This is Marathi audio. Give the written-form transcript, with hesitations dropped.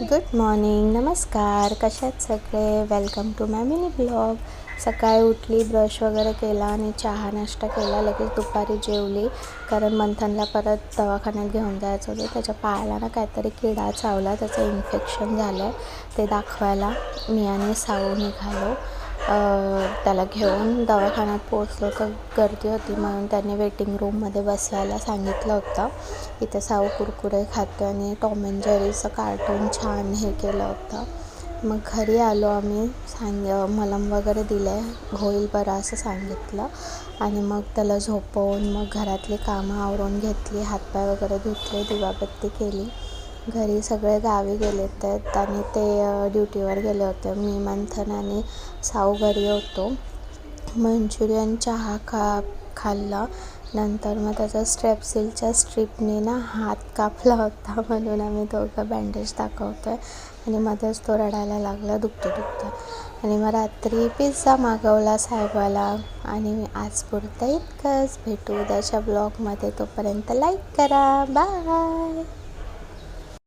गुड मॉर्निंग, नमस्कार. कशा आहेत सगळे? Welcome to my mini blog. सकाळी उठली, ब्रश वगैरे केला आणि चहा नाश्ता केला. लगेच दुपारी जेवली, कारण मंथनला परत दवाखान्यात घेऊन जायचं होतं. त्याच्या पायाला ना काहीतरी किडा चावला, त्याचं इन्फेक्शन झालं आहे. ते दाखवायला मी आणि साऊ निघालो. त्याला घेऊन दवाखान्यात पोचलो तर गर्दी होती, म्हणून त्यांनी वेटिंग रूममध्ये बसायला सांगितलं होतं. इथे साऊ कुरकुरे खातो आणि टॉम अँड जेरीचं कार्टून छान हे केलं होतं. मग घरी आलो आम्ही. मलम वगैरे दिलं आहे, होईल बरं असं सांगितलं. आणि मग त्याला झोपवून मग घरातली कामं आवरून घेतली, हातपाय वगैरे धुतले, दिवाबत्ती केली. घरी सगळे गावी गेले आहेत आणि ते ड्युटीवर गेले होते. मी, मंथन आणि साऊ घरी होतो. मंचुरियन चहा खाल्ला. नंतर मग त्याचा स्ट्रेप्सिलच्या स्ट्रीपने ना हात कापला होता, म्हणून आम्ही दोघं बँडेज दाखवतो आहे. आणि मध्येच तो रडायला लागला, दुखतं. आणि मग रात्री पिझ्झा मागवला साहेबाला. आणि आज पुरतं इतकंच. भेटू उद्याच्या ब्लॉगमध्ये. तोपर्यंत लाईक करा. बाय.